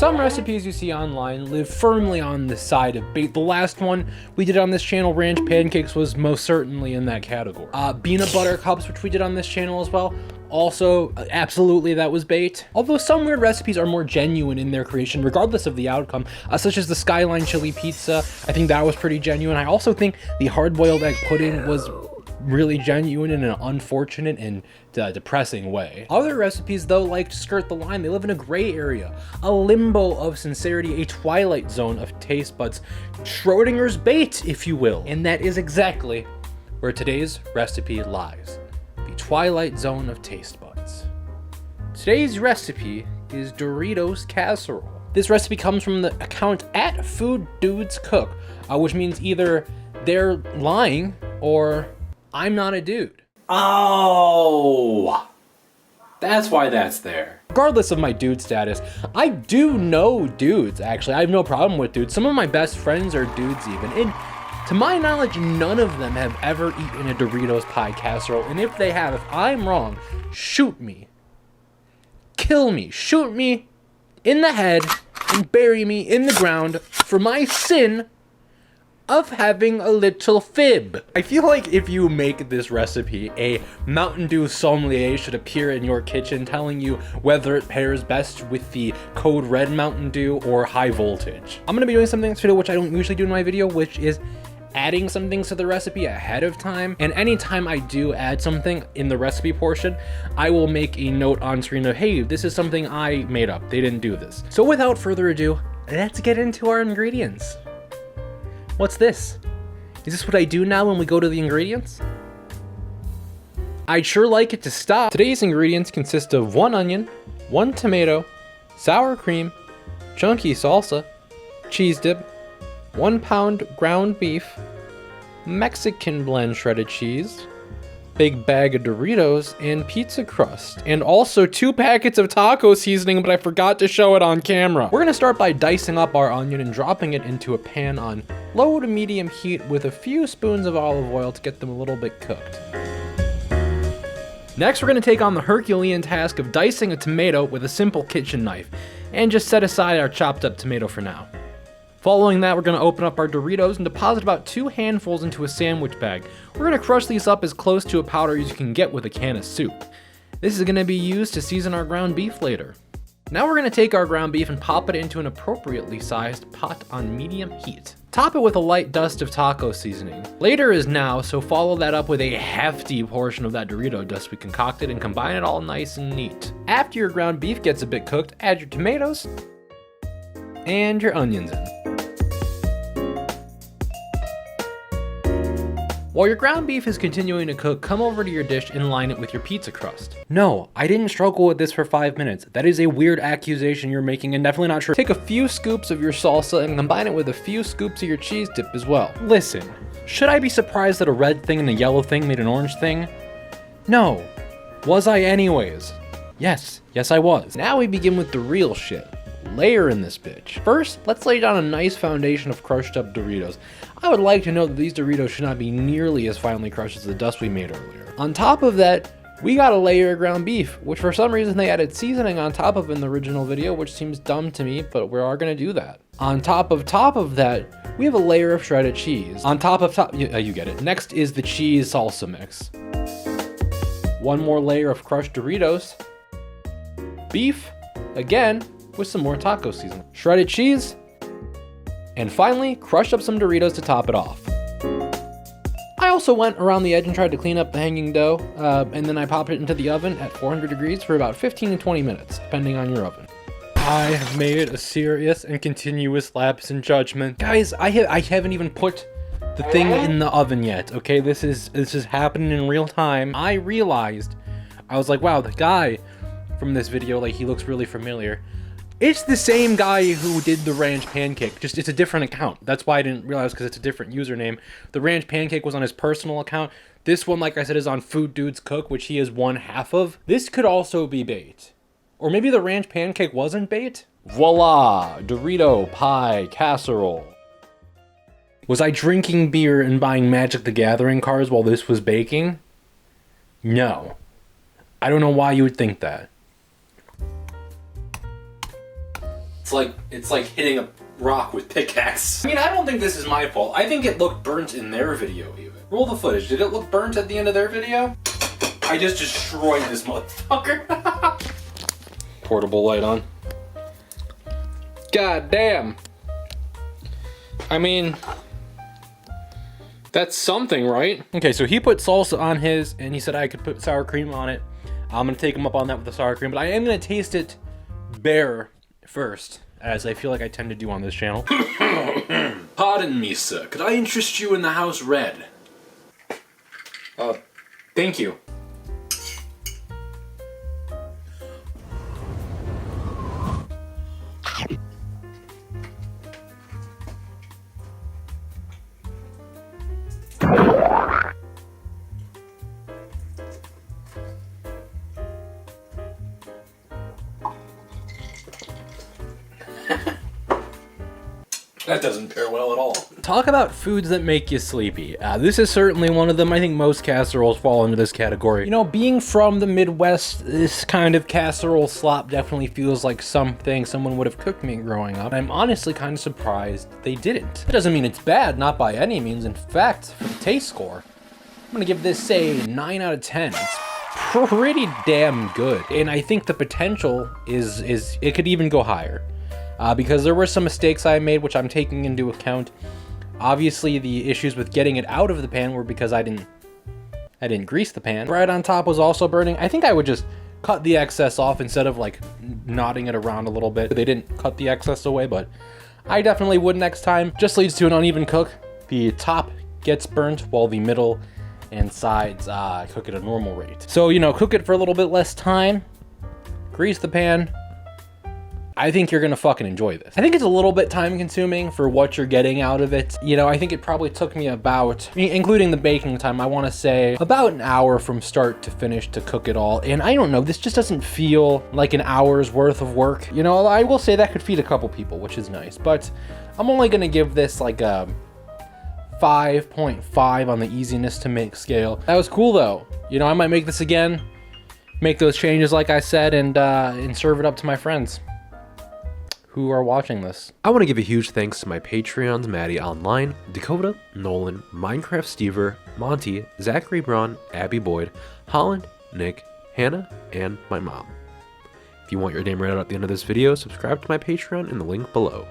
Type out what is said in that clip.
Some recipes you see online live firmly on the side of bait. The last one we did on this channel, ranch pancakes, was most certainly in that category. Peanut butter cups, which we did on this channel as well, also absolutely that was bait. Although some weird recipes are more genuine in their creation regardless of the outcome, such as the Skyline chili pizza. I think that was pretty genuine. I also think the hard-boiled egg pudding was really genuine in an unfortunate and depressing way. Other recipes though like to skirt the line. They live in a gray area, a limbo of sincerity, a twilight zone of taste buds, Schrodinger's bait, if you will. And that is exactly where today's recipe lies, the twilight zone of taste buds. Today's recipe is Doritos casserole. This recipe comes from the account at Food Dudes Cook, which means either they're lying or I'm not a dude. Oh, that's why that's there. Regardless of my dude status, I do know dudes, actually. I have no problem with dudes. Some of my best friends are dudes even. And to my knowledge, none of them have ever eaten a Doritos pie casserole. And if they have, if I'm wrong, shoot me. Kill me. Shoot me in the head and bury me in the ground for my sin of having a little fib. I feel like if you make this recipe, a Mountain Dew sommelier should appear in your kitchen telling you whether it pairs best with the code red Mountain Dew or high voltage. I'm gonna be doing something in this video which I don't usually do in my video, which is adding some things to the recipe ahead of time. And anytime I do add something in the recipe portion, I will make a note on screen of, hey, this is something I made up. They didn't do this. So without further ado, let's get into our ingredients. What's this? Is this what I do now when we go to the ingredients? I'd sure like it to stop. Today's ingredients consist of 1 onion, 1 tomato, sour cream, chunky salsa, cheese dip, 1 pound ground beef, Mexican blend shredded cheese, big bag of Doritos, and pizza crust, and also 2 packets of taco seasoning, but I forgot to show it on camera. We're gonna start by dicing up our onion and dropping it into a pan on low to medium heat with a few spoons of olive oil to get them a little bit cooked. Next, we're gonna take on the Herculean task of dicing a tomato with a simple kitchen knife, and just set aside our chopped up tomato for now. Following that, we're gonna open up our Doritos and deposit about 2 handfuls into a sandwich bag. We're gonna crush these up as close to a powder as you can get with a can of soup. This is gonna be used to season our ground beef later. Now we're gonna take our ground beef and pop it into an appropriately sized pot on medium heat. Top it with a light dust of taco seasoning. Later is now, so follow that up with a hefty portion of that Dorito dust we concocted and combine it all nice and neat. After your ground beef gets a bit cooked, add your tomatoes and your onions in. While your ground beef is continuing to cook, come over to your dish and line it with your pizza crust. No, I didn't struggle with this for 5 minutes. That is a weird accusation you're making and definitely not true. Take a few scoops of your salsa and combine it with a few scoops of your cheese dip as well. Listen, should I be surprised that a red thing and a yellow thing made an orange thing? No. Was I anyways? Yes I was. Now we begin with the real shit. Layer in this bitch. First, let's lay down a nice foundation of crushed up Doritos. I would like to note that these Doritos should not be nearly as finely crushed as the dust we made earlier. On top of that, we got a layer of ground beef, which for some reason they added seasoning on top of in the original video, which seems dumb to me, but we are gonna do that. On top of that, we have a layer of shredded cheese. On top, you get it. Next is the cheese salsa mix. 1 more layer of crushed Doritos. Beef, again, with some more taco seasoning. Shredded cheese, and finally, crushed up some Doritos to top it off. I also went around the edge and tried to clean up the hanging dough, and then I popped it into the oven at 400 degrees for about 15 to 20 minutes, depending on your oven. I have made a serious and continuous lapse in judgment. Guys, I haven't even put the thing in the oven yet, okay? This is happening in real time. I realized, I was like, wow, the guy from this video, like, he looks really familiar. It's the same guy who did the ranch pancake, just it's a different account. That's why I didn't realize, because it's a different username. The ranch pancake was on his personal account. This one, like I said, is on Food Dudes Cook, which he is 1/2 of. This could also be bait. Or maybe the ranch pancake wasn't bait? Voila, Dorito pie casserole. Was I drinking beer and buying Magic the Gathering cards while this was baking? No. I don't know why you would think that. It's like hitting a rock with pickaxe. I mean, I don't think this is my fault. I think it looked burnt in their video even. Roll the footage. Did it look burnt at the end of their video? I just destroyed this motherfucker. Portable light on. God damn. I mean, that's something, right? Okay, so he put salsa on his, and he said I could put sour cream on it. I'm gonna take him up on that with the sour cream, but I am gonna taste it bare first, as I feel like I tend to do on this channel. Pardon me, sir. Could I interest you in the house red? Thank you. That doesn't pair well at all. Talk about foods that make you sleepy. This is certainly one of them. I think most casseroles fall into this category. You know, being from the Midwest, this kind of casserole slop definitely feels like something someone would have cooked me growing up. I'm honestly kind of surprised they didn't. That doesn't mean it's bad, not by any means. In fact, for the taste score, I'm gonna give this a 9 out of 10. It's pretty damn good. And I think the potential is it could even go higher. Because there were some mistakes I made, which I'm taking into account. Obviously, the issues with getting it out of the pan were because I didn't grease the pan. Bread on top was also burning. I think I would just cut the excess off instead of like knotting it around a little bit. They didn't cut the excess away, but I definitely would next time. Just leads to an uneven cook. The top gets burnt while the middle and sides cook at a normal rate. So, you know, cook it for a little bit less time, grease the pan. I think you're gonna fucking enjoy this. I think it's a little bit time consuming for what you're getting out of it. You know, I think it probably took me about, including the baking time, I wanna say about an hour from start to finish to cook it all. And I don't know, this just doesn't feel like an hour's worth of work. You know, I will say that could feed a couple people, which is nice, but I'm only gonna give this like a 5.5 on the easiness to make scale. That was cool though. You know, I might make this again, make those changes like I said, and serve it up to my friends who are watching this. I want to give a huge thanks to my Patreons, Maddie Online, Dakota, Nolan, Minecraft Stever, Monty, Zachary Braun, Abby Boyd, Holland, Nick, Hannah, and my mom. If you want your name read out at the end of this video, subscribe to my Patreon in the link below.